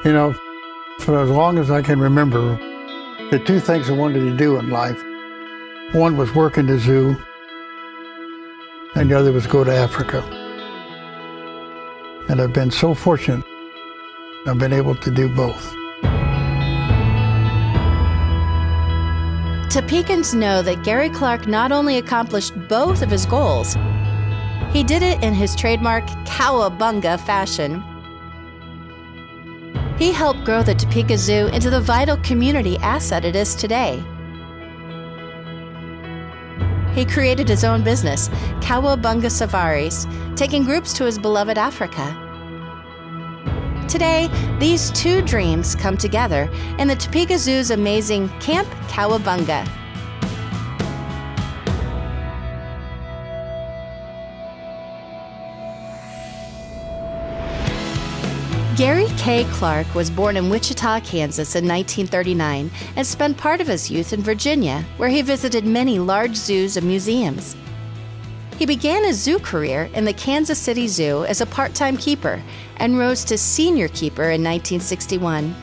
You know, for as long as I can remember, the two things I wanted to do in life, one was work in the zoo, and the other was go to Africa. And I've been so fortunate, I've been able to do both. Topekans know that Gary Clarke not only accomplished both of his goals, he did it in his trademark Cowabunga fashion. He helped grow the Topeka Zoo into the vital community asset it is today. He created his own business, Cowabunga Safaris, taking groups to his beloved Africa. Today, these two dreams come together in the Topeka Zoo's amazing Camp Cowabunga. Gary K. Clarke was born in Wichita, Kansas in 1939 and spent part of his youth in Virginia, where he visited many large zoos and museums. He began his zoo career in the Kansas City Zoo as a part-time keeper and rose to senior keeper in 1961.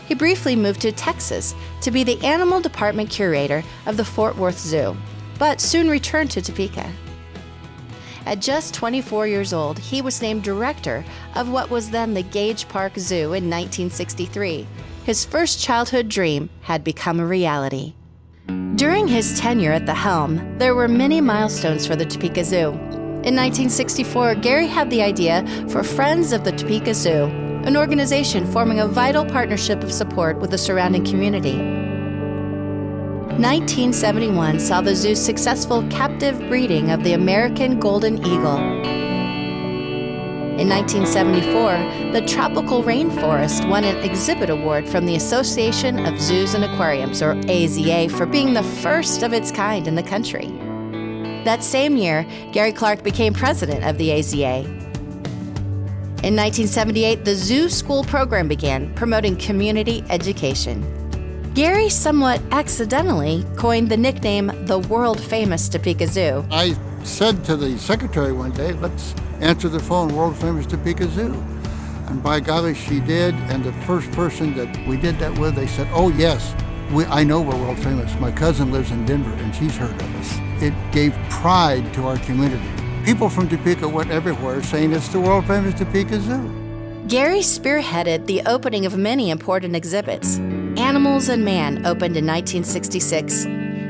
He briefly moved to Texas to be the animal department curator of the Fort Worth Zoo, but soon returned to Topeka. At just 24 years old, he was named director of what was then the Gage Park Zoo in 1963. His first childhood dream had become a reality. During his tenure at the helm, there were many milestones for the Topeka Zoo. In 1964, Gary had the idea for Friends of the Topeka Zoo, an organization forming a vital partnership of support with the surrounding community. 1971 saw the zoo's successful captive breeding of the American golden eagle. In 1974, the tropical rainforest won an exhibit award from the Association of Zoos and Aquariums, or AZA, for being the first of its kind in the country. That same year, Gary Clarke became president of the AZA. In 1978, the Zoo School program began, promoting community education. Gary somewhat accidentally coined the nickname the world-famous Topeka Zoo. I said to the secretary one day, let's answer the phone, world-famous Topeka Zoo. And by golly, she did, and the first person that we did that with, they said, oh yes, I know we're world-famous. My cousin lives in Denver, and she's heard of us. It gave pride to our community. People from Topeka went everywhere saying it's the world-famous Topeka Zoo. Gary spearheaded the opening of many important exhibits. Animals and Man opened in 1966.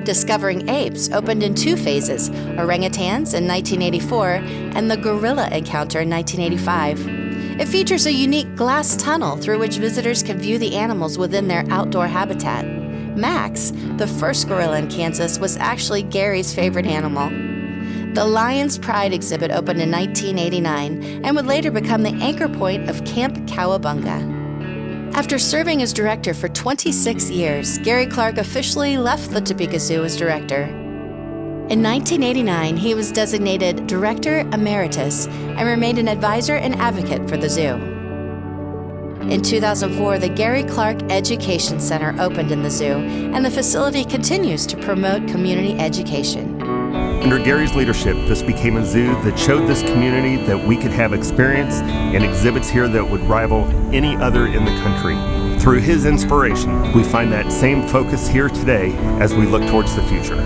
Discovering Apes opened in two phases, orangutans in 1984 and the gorilla encounter in 1985. It features a unique glass tunnel through which visitors can view the animals within their outdoor habitat. Max, the first gorilla in Kansas, was actually Gary's favorite animal. The Lion's Pride exhibit opened in 1989 and would later become the anchor point of Camp Cowabunga. After serving as director for 26 years, Gary Clarke officially left the Topeka Zoo as director. In 1989, he was designated Director Emeritus and remained an advisor and advocate for the zoo. In 2004, the Gary Clarke Education Center opened in the zoo, and the facility continues to promote community education. Under Gary's leadership, this became a zoo that showed this community that we could have experience and exhibits here that would rival any other in the country. Through his inspiration, we find that same focus here today as we look towards the future.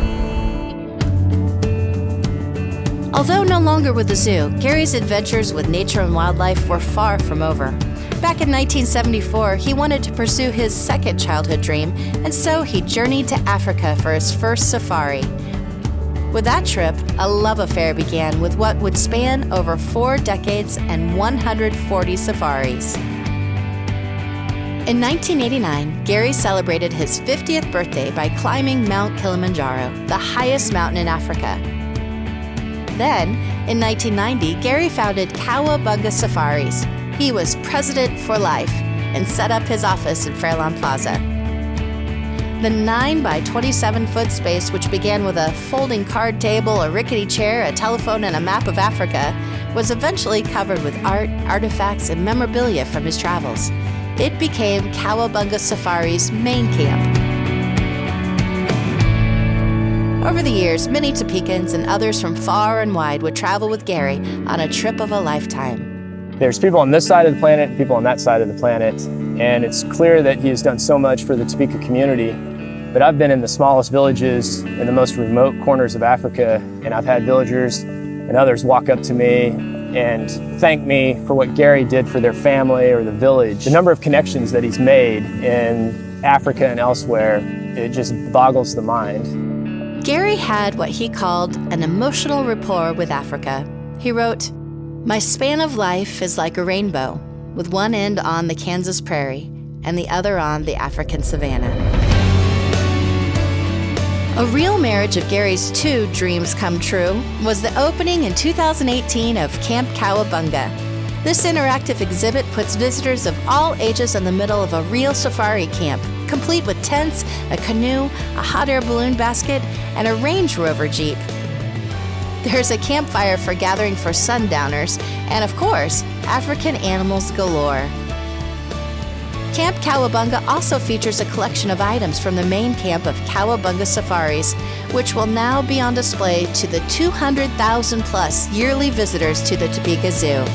Although no longer with the zoo, Gary's adventures with nature and wildlife were far from over. Back in 1974, he wanted to pursue his second childhood dream, and so he journeyed to Africa for his first safari. With that trip, a love affair began with what would span over 4 decades and 140 safaris. In 1989, Gary celebrated his 50th birthday by climbing Mount Kilimanjaro, the highest mountain in Africa. Then, in 1990, Gary founded Cowabunga Safaris. He was president for life and set up his office in Fairlawn Plaza. The 9 by 27 foot space, which began with a folding card table, a rickety chair, a telephone, and a map of Africa, was eventually covered with art, artifacts, and memorabilia from his travels. It became Cowabunga Safari's main camp. Over the years, many Topekans and others from far and wide would travel with Gary on a trip of a lifetime. There's people on this side of the planet and people on that side of the planet, and it's clear that he has done so much for the Topeka community. But I've been in the smallest villages in the most remote corners of Africa, and I've had villagers and others walk up to me and thank me for what Gary did for their family or the village. The number of connections that he's made in Africa and elsewhere, it just boggles the mind. Gary had what he called an emotional rapport with Africa. He wrote, "My span of life is like a rainbow, with one end on the Kansas prairie and the other on the African savanna." A real marriage of Gary's two dreams come true was the opening in 2018 of Camp Cowabunga. This interactive exhibit puts visitors of all ages in the middle of a real safari camp, complete with tents, a canoe, a hot air balloon basket, and a Range Rover Jeep. There's a campfire for gathering for sundowners, and of course, African animals galore. Camp Cowabunga also features a collection of items from the main camp of Cowabunga Safaris, which will now be on display to the 200,000 plus yearly visitors to the Topeka Zoo.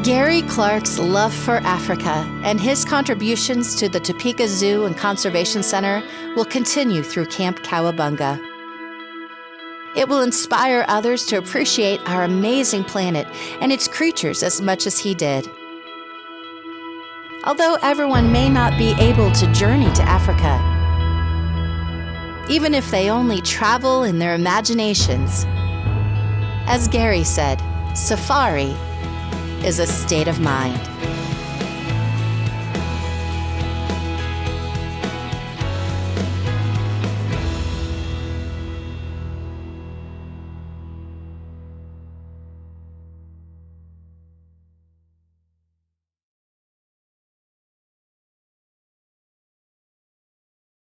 Gary Clarke's love for Africa and his contributions to the Topeka Zoo and Conservation Center will continue through Camp Cowabunga. It will inspire others to appreciate our amazing planet and its creatures as much as he did. Although everyone may not be able to journey to Africa, even if they only travel in their imaginations, as Gary said, safari is a state of mind.